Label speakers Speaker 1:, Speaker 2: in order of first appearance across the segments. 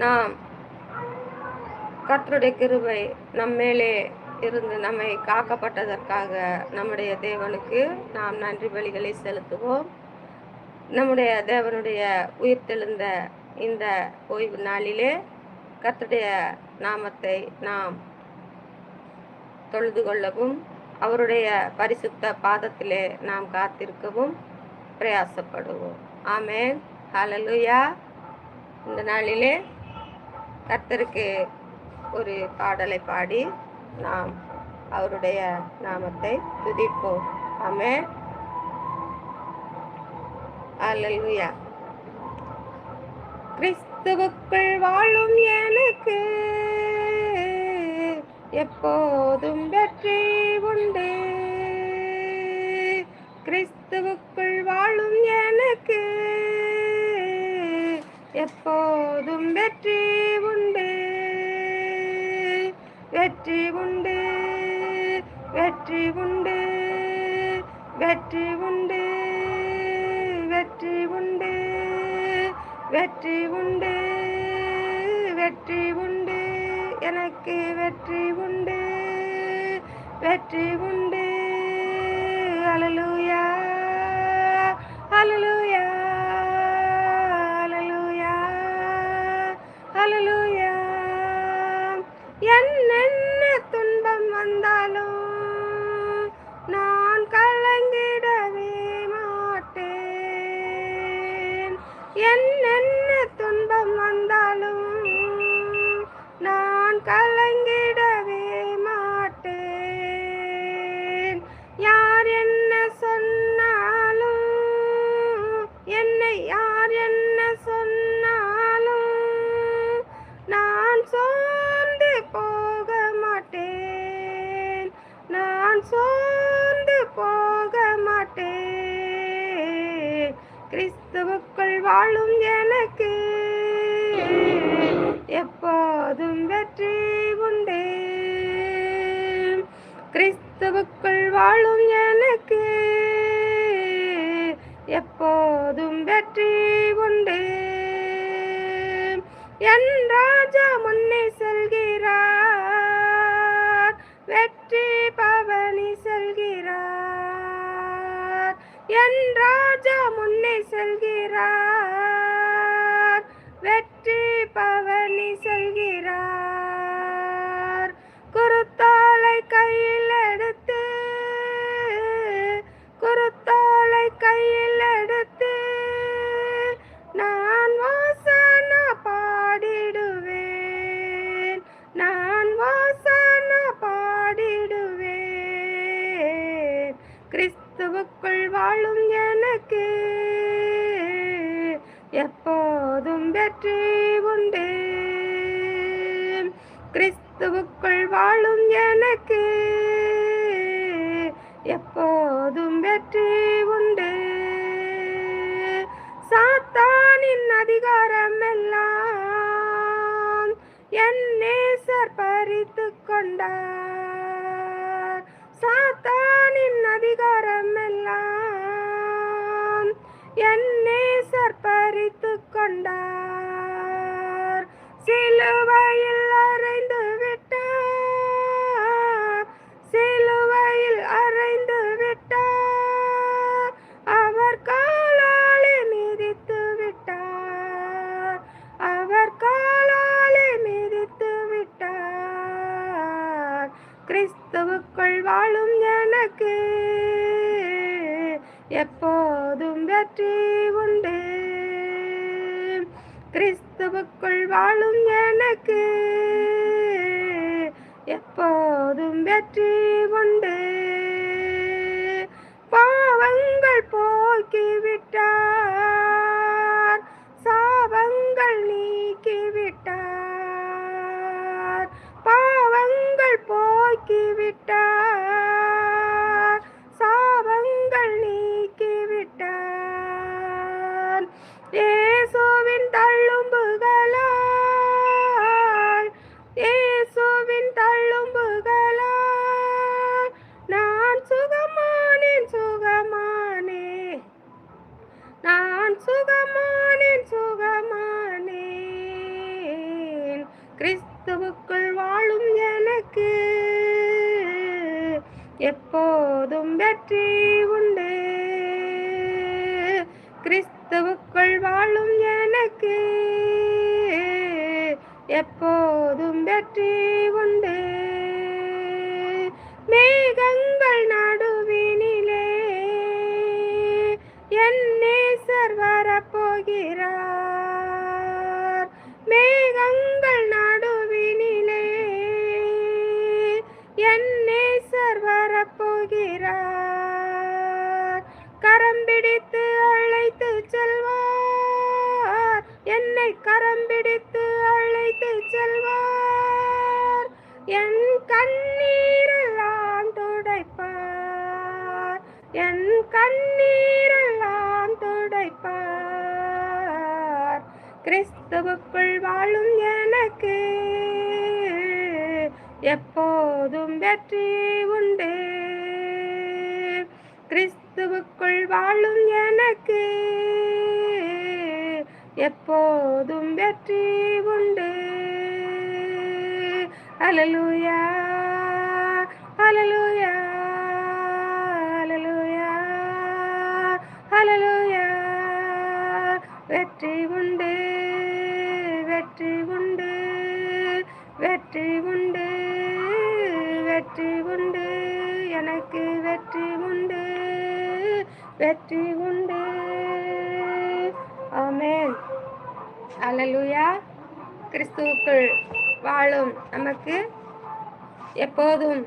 Speaker 1: நாம் கர்த்தருடைய கிருபை நம்மேலே இருந்து நம்மை காக்கப்பட்டதற்காக நம்முடைய தேவனுக்கு நாம் நன்றி பலிகளை செலுத்துவோம். நம்முடைய தேவனுடைய உயிர்த்தெழுந்த இந்த ஓய்வு நாளிலே கர்த்தருடைய நாமத்தை நாம் தொழுது கொள்ளவும் அவருடைய பரிசுத்த பாதத்திலே நாம் காத்திருக்கவும் பிரயாசப்படுவோம். ஆமென். ஹல்லேலூயா. இந்த நாளிலே கர்த்தருக்கு ஒரு பாடலை பாடி நாம் அவருடைய நாமத்தை துதிப்போம். ஆமென். ஹல்லேலூயா. கிறிஸ்துவுக்குள் வாழும் எனக்கு எப்போதும் வெற்றி உண்டு. கிறிஸ்துவுக்குள் வாழும் எனக்கு எப்போதும் வெற்றி உண்டு. வெற்றி உண்டு, வெற்றி உண்டு, வெற்றி உண்டு, வெற்றி உண்டு, வெற்றி உண்டு, வெற்றி உண்டு, எனக்கு வெற்றி உண்டு, வெற்றி உண்டு. ஹல்லேலூயா, ஹல்லேலூயா, ஹல்லேலூயா, ஹல்லேலூயா. என்னென்ன துன்பம் வந்தாலும் நான் கலங்கிடவே மாட்டேன். என்னென்ன துன்பம் வந்தாலும் நான் கலங்கிடவே மாட்டேன். யார் என்ன சொன்னாலும், என்னை யார் என்ன சொன்னாலும் நான் சோர்ந்து போக மாட்டேன். நான் சோர்ந்து போக மாட்டேன். கிறிஸ்துவுக்குள் வாழும் எனக்கு எப்போதும் வெற்றி உண்டு. கிறிஸ்துவுக்குள் வாழும் எனக்கு எப்போதும் வெற்றி உண்டு. என் ராஜா முன்னே செல்கிறார், வெற்றி பவனி செல்கிறார். என் ராஜா முன்னே செல்கிறார், வெற்றி பவனி செல்கிறார். குருத்தோலை கையில் எடுத்து, குருத்தோலை கையில் எடுத்து நான் வாசனா பாடிடுவேன். நான் வாசனா பாடிடுவேன். கிறிஸ்துவுக்குள் வாழும் எனக்கு எப்போதும் வெற்றி உண்டு. கிறிஸ்துவுக்குள் வாழும் எனக்கு எப்போதும் வெற்றி உண்டு. சாத்தானின் அதிகாரம் எல்லாம் என் நேசர் பறித்து கொண்டார். சாத்தானின் அதிகாரம் எல்லாம் என் நேசர் பறித்து கொண்டார். சிலுவையில் அறைந்து விட்டார், சிலுவையில் அறைந்து விட்டார். அவர் காலாலே மிதித்து விட்டார், அவர் காலாலே மிதித்து விட்டார். கிறிஸ்துவுக்குள் வாழும் எனக்கு எப்போதும் வெற்றி உண்டு. கிறிஸ்துவுக்குள் வாழும் எனக்கு எப்போதும் வெற்றி உண்டு. பாவங்கள் போக்கிவிட்டார், சாபங்கள் நீக்கிவிட்டார். பாவங்கள் போக்கிவிட்டார், சாபங்கள் நீக்கிவிட்டார். இயேசுவின் தள்ளும்புகளால், இயேசுவின் தள்ளும்புகளால் நான் சுகமானேன், சுகமானேன். நான் கிறிஸ்துவுக்குள் வாழும் எனக்கு எப்போதும் வெற்றி உண்டு. கிறிஸ்துவுக்குள் வாழும் எனக்கு எப்போதும் வெற்றி உண்டு. மேகங்கள் நடுவினிலே என் நேசர் வரப்போகிறார். மேகங்கள் நடுவினிலே என் நேசர் வரப்போகிறார். கரம் பிடித்து அழைத்து செல்வார், என்னை கரம் பிடித்து அழைத்து செல்வார். என் கண்ணீரெல்லாம் துடைப்பார், என் கண்ணீரெல்லாம் துடைப்பார். கிறிஸ்துவுக்குள் வாழும் எனக்கு எப்போதும் வெற்றி உண்டு. கிறிஸ்துவுக்குள் வாழும் எனக்கு எப்போதும் வெற்றி உண்டு. ஹல்லேலூயா, ஹல்லேலூயா, ஹல்லேலூயா, ஹல்லேலூயா. வெற்றி உண்டு, வெற்றி உண்டு, வெற்றி உண்டு, வெற்றி உண்டு, எனக்கு வெற்றி உண்டு, வெற்றி உண்டு. ஆமென். ஹல்லேலூயா. கிறிஸ்துவுக்குள் வாழும் நமக்கு எப்போதும்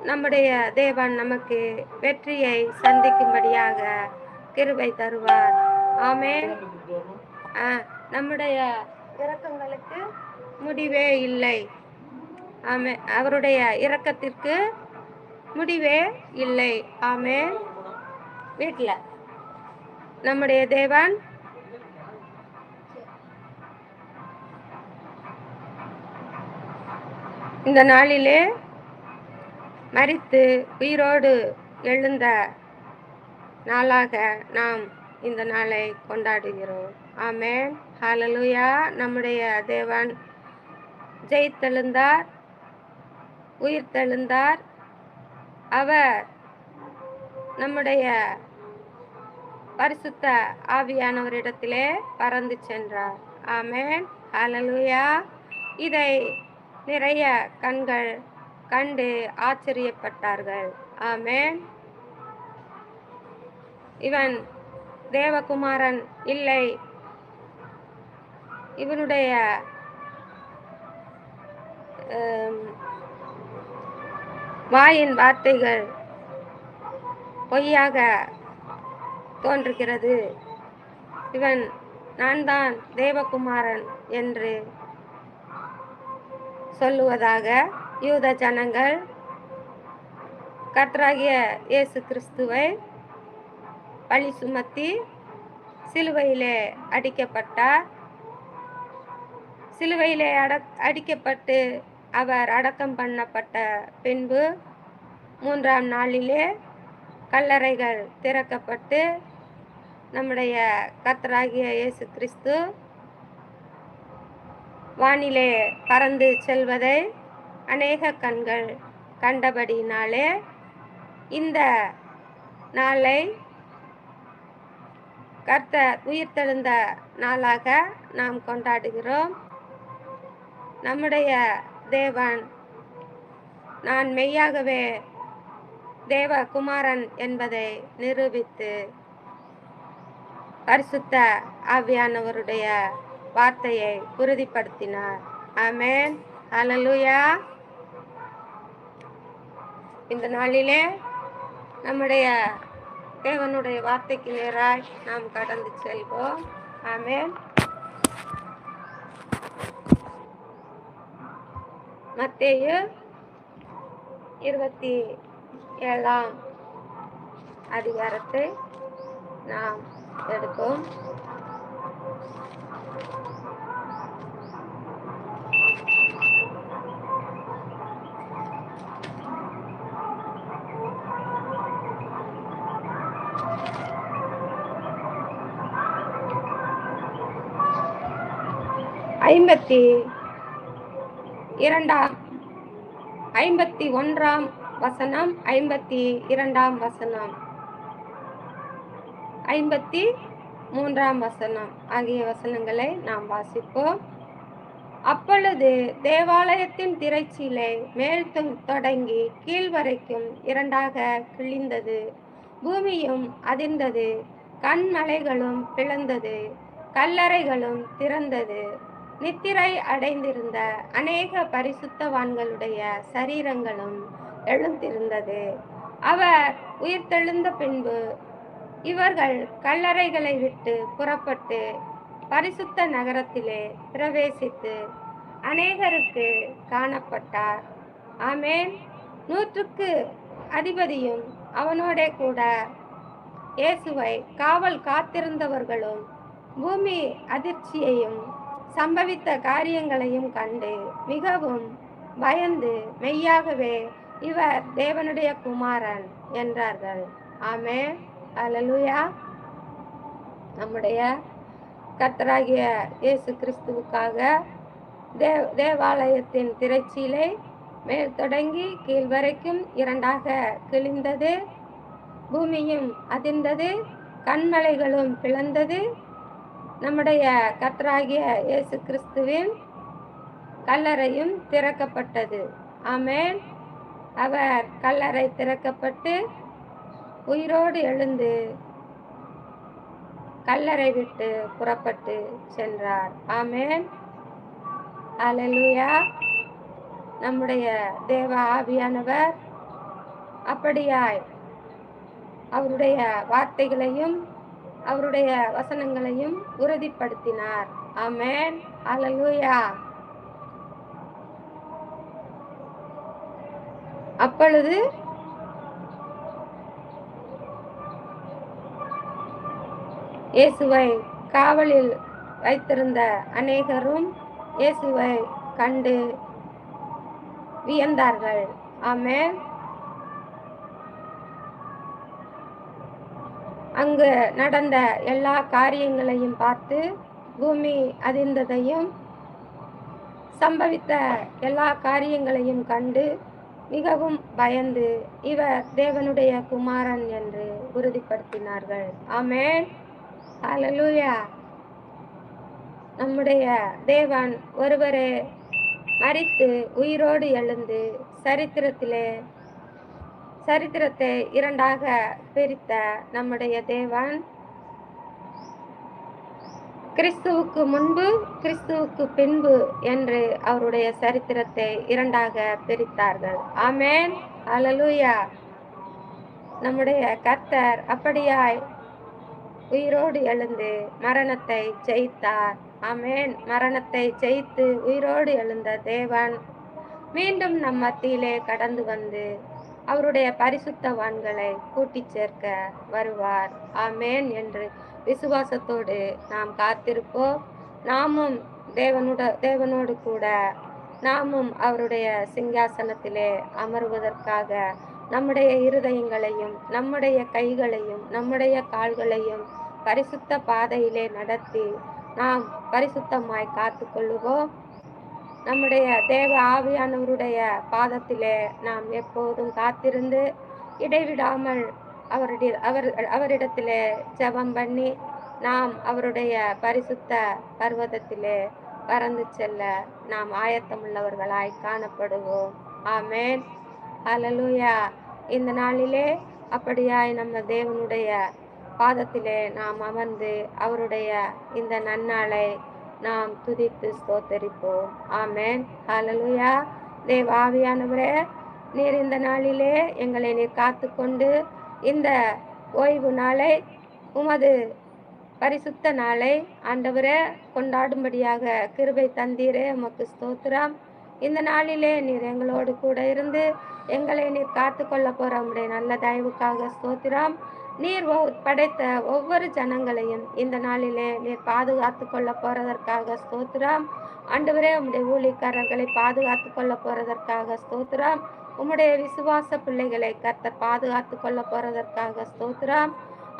Speaker 1: நம்முடைய தேவன் நமக்கு வெற்றியை சந்திக்கும்படியாக கிருபை தருவார். ஆமென். நம்முடைய இரக்கங்களுக்கு முடிவே இல்லை. ஆமென். அவருடைய இரக்கத்திற்கு முடிவே இல்லை. ஆமென். வீட்டில் நம்முடைய தேவன் இந்த நாளிலே மரித்து உயிரோடு எழுந்த நாளாக நாம் இந்த நாளை கொண்டாடுகிறோம். ஆமென். ஹல்லேலூயா. நம்முடைய தேவன் ஜெயித்தெழுந்தார், உயிர் தெழுந்தார். அவர் நம்முடைய பரிசுத்த ஆவியானவரிடத்திலே பறந்து சென்றார். ஆமென். ஹல்லேலூயா. இதை நிறைய கண்கள் கண்டு ஆச்சரியப்பட்டார்கள். ஆமென். இவன் தேவகுமாரன் இல்லை, இவனுடைய வாயின் வார்த்தைகள் பொய்யாக தோன்றுகிறது, இவன் நான் தான் தேவகுமாரன் என்று சொல்லுவதாக யூத ஜனங்கள் கர்த்தராகிய இயேசு கிறிஸ்துவை பழி சுமத்தி சிலுவையிலே அடிக்கப்பட்டார். சிலுவையிலே அடிக்கப்பட்டு அவர் அடக்கம் பண்ணப்பட்ட பின்பு 3ஆம் நாளிலே கல்லறைகள் திறக்கப்பட்டு நம்முடைய கர்த்தராகிய இயேசு கிறிஸ்து வானிலே பறந்து செல்வதை அநேக கண்கள் கண்டபடியினாலே இந்த நாளை கர்த்தர் உயிர்த்தெழுந்த நாளாக நாம் கொண்டாடுகிறோம். நம்முடைய தேவன் நான் மெய்யாகவே தேவகுமாரன் என்பதை நிரூபித்து பரிசுத்த ஆவியானவருடைய வார்த்தையை உறுதிப்படுத்தினார். ஆமென். ஹல்லேலூயா. இந்த நாளிலே நம்முடைய தேவனுடைய வார்த்தைக்கு நேராய் நாம் கடந்து செல்வோம். ஆமென். மத்தேயு 27ஆம் அதிகாரத்தை நாம் எடுப்போம். இரண்டாம் 51ஆம் வசனம், 52ஆம் வசனம், 53ஆம் வசனம் ஆகிய வசனங்களை நாம் வாசிப்போம். அப்பொழுது தேவாலயத்தின் திரைச்சீலை மேல் தொடங்கி கீழ் வரைக்கும் இரண்டாக கிழிந்தது. பூமியும் அதிர்ந்தது, கன்மலைகளும் பிளந்தது, கல்லறைகளும் திறந்தது. நித்திரை அடைந்திருந்த அநேக பரிசுத்தவான்களுடைய சரீரங்களும் எழுந்திருந்தது. அவர் உயிர்த்தெழுந்த பின்பு இவர்கள் கல்லறைகளை விட்டு புறப்பட்டு பரிசுத்த நகரத்திலே பிரவேசித்து அநேகருக்கு காணப்பட்டார். ஆமென். 100க்கு அதிபதியும் அவனோட கூட இயேசுவை காவல் காத்திருந்தவர்களும் பூமி அதிர்ச்சியையும் சம்பவித்த காரியங்களையும் கண்டு மிகவும் பயந்து மெய்யாகவே இவர் தேவனுடைய குமாரன் என்றார்கள். ஆமென். அல்லேலூயா. நம்முடைய கர்த்தராகிய இயேசு கிறிஸ்துவுக்காக தேவாலயத்தின் திரைச்சீலை மேல் தொடங்கி கீழ் வரைக்கும் இரண்டாக கிழிந்தது. பூமியும் அதிர்ந்தது, கன்மலைகளும் பிளந்தது. நம்முடைய கர்த்தராகிய இயேசு கிறிஸ்துவின் கல்லறையும் திறக்கப்பட்டது. ஆமென். அவர் கல்லறை திறக்கப்பட்டு உயிரோடு எழுந்து கல்லறை விட்டு புறப்பட்டு சென்றார். ஆமென். அல்லேலூயா. நம்முடைய தேவ ஆவியானவர் அப்படியாய் அவருடைய வார்த்தைகளையும் அவருடைய வசனங்களையும் உறுதிப்படுத்தினார். ஆமென். அல்லேலூயா. அப்பொழுது இயேசுவை காவலில் வைத்திருந்த அநேகரும் இயேசுவை கண்டு வியந்தார்கள். ஆமென். அங்கு நடந்த எல்லா காரியங்களையும் பார்த்து பூமி அதிர்ந்ததையும் சம்பவித்த எல்லா காரியங்களையும் கண்டு மிகவும் பயந்து இவர் தேவனுடைய குமாரன் என்று உறுதிப்படுத்தினார்கள். ஆமென். அல்லேலூயா. நம்முடைய தேவன் ஒருவரே மரித்து உயிரோடு எழுந்து சரித்திரத்தை இரண்டாக பிரித்த நம்முடைய தேவன் கிறிஸ்துவுக்கு முன்பு கிறிஸ்துவுக்கு பின்பு என்று அவருடைய சரித்திரத்தை இரண்டாக பிரித்தார்கள். ஆமென். அல்லேலூயா. நம்முடைய கர்த்தர் அப்படியாய் உயிரோடு எழுந்து மரணத்தை ஜெயித்தார். ஆமென். மரணத்தை ஜெயித்து உயிரோடு எழுந்த தேவன் மீண்டும் நம் மத்தியிலே கடந்து வந்து அவருடைய பரிசுத்தவான்களை கூட்டி சேர்க்க வருவார். ஆமென் என்று விசுவாசத்தோடு நாம் காத்திருப்போம். நாமும் தேவனோடு கூட நாமும் அவருடைய சிங்காசனத்திலே அமர்வதற்காக நம்முடைய இருதயங்களையும் நம்முடைய கைகளையும் நம்முடைய கால்களையும் பரிசுத்த பாதையிலே நடத்தி நாம் பரிசுத்தமாய் காத்து கொள்ளுவோம். நம்முடைய தேவ ஆவியானவருடைய பாதத்திலே நாம் எப்போதும் காத்திருந்து இடைவிடாமல் அவரிடத்திலே ஜெபம் பண்ணி நாம் அவருடைய பரிசுத்த பர்வதத்திலே பறந்து செல்ல நாம் ஆயத்தமுள்ளவர்களாய் காணப்படுவோம். ஆமென். அல்லேலூயா. இந்த நாளிலே அப்படியாய் நம்ம தேவனுடைய பாதத்திலே நாம் அமர்ந்து அவருடைய இந்த நன்னாளை நாம் துதித்து ஸ்தோத்தரிப்போம். ஆமென். அல்லேலூயா. தேவ ஆவியானவரே, நீர் இந்த நாளிலே எங்களை நீர் காத்து கொண்டு இந்த ஓய்வு நாளை உமது பரிசுத்த நாளை ஆண்டவரே கொண்டாடும்படியாக கிருபை தந்தீரே, உமக்கு ஸ்தோத்திரம். இந்த நாளிலே நீர் எங்களோடு கூட இருந்து எங்களை நீர் காத்து கொள்ள போற உம்முடைய நல்ல தயவுக்காக ஸ்தோத்திரம். நீர் படைத்த ஒவ்வொரு ஜனங்களையும் இந்த நாளிலே நீர் பாதுகாத்து கொள்ள போறதற்காக ஸ்தோத்திரம். ஆண்டவரே, உம்முடைய ஊழியக்காரர்களை பாதுகாத்து கொள்ள போறதற்காக ஸ்தோத்திரம். உம்முடைய விசுவாச பிள்ளைகளை கர்த்தர் பாதுகாத்து கொள்ள போறதற்காக ஸ்தோத்திரம்.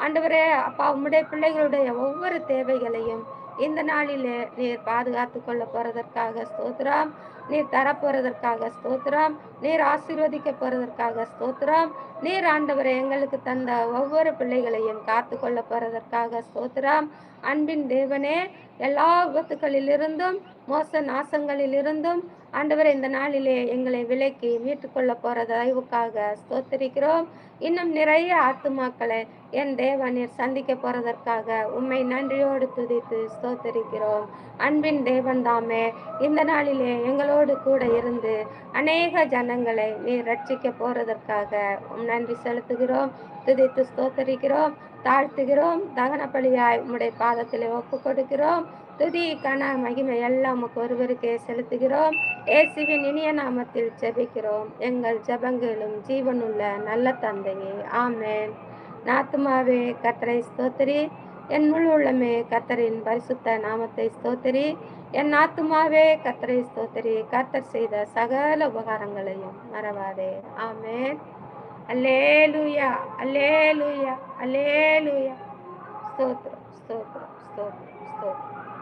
Speaker 1: ஆண்டவரே அப்பா, உம்முடைய பிள்ளைகளுடைய ஒவ்வொரு தேவைகளையும் இந்த நாளிலே நீர் பாதுகாத்து கொள்ள போறதற்காக ஸ்தோத்திரம். நீர் தரப்போறதற்காக ஸ்தோத்திரம். நீர் ஆசீர்வதிக்க போறதற்காக ஸ்தோத்திரம். நீர் ஆண்டவரை எங்களுக்கு தந்த ஒவ்வொரு பிள்ளைகளையும் காத்து கொள்ள போறதற்காக ஸ்தோத்திரம். அன்பின் தேவனே, எல்லா விபத்துகளிலிருந்தும் மோச நாசங்களிலிருந்தும் ஆண்டவரே இந்த நாளிலே எங்களை விலக்கி மீட்டுக்கொள்ள போற தயவுக்காக ஸ்தோத்திரிக்கிறோம். இன்னும் நிறைய ஆத்துமாக்களை என் தேவனீர் சந்திக்க போறதற்காக உம்மை நன்றியோடு துதித்து ஸ்தோத்திரிக்கிறோம். அன்பின் தேவன் தாமே இந்த நாளிலே எங்களோடு கூட இருந்து அநேக ஜனங்களை நீர் ரட்சிக்க போறதற்காக நன்றி செலுத்துகிறோம், துதித்து ஸ்தோத்தரிக்கிறோம், தாழ்த்துகிறோம். தகன பலியாய் உம்முடைய பாதத்திலே ஒப்பு கொடுக்கிறோம். துதி கன மகிமை எல்லாம் உமக்கு ஒருவருக்கே செலுத்துகிறோம். இயேசுவின் இனிய நாமத்தில் ஜெபிக்கிறோம் எங்கள் ஜெபங்களும் ஜீவனுள்ள நல்ல தந்தையே, ஆமென். நாத்துமாவே கர்த்தரை ஸ்தோத்திரி, என் முழு உள்ளமே கர்த்தரின் பரிசுத்த நாமத்தை ஸ்தோத்திரி. என் ஆத்துமாவே கர்த்தரை ஸ்தோத்திரி, கர்த்தர் செய்த சகல உபகாரங்களையும் மறவாதே, ஆமென். அல்லேலூயா, அல்லேலூயா, அல்லேலூயா. ஸ்தோத்திரம், ஸ்தோத்திரம், ஸ்தோத்திரம், ஸ்தோத்திரம்.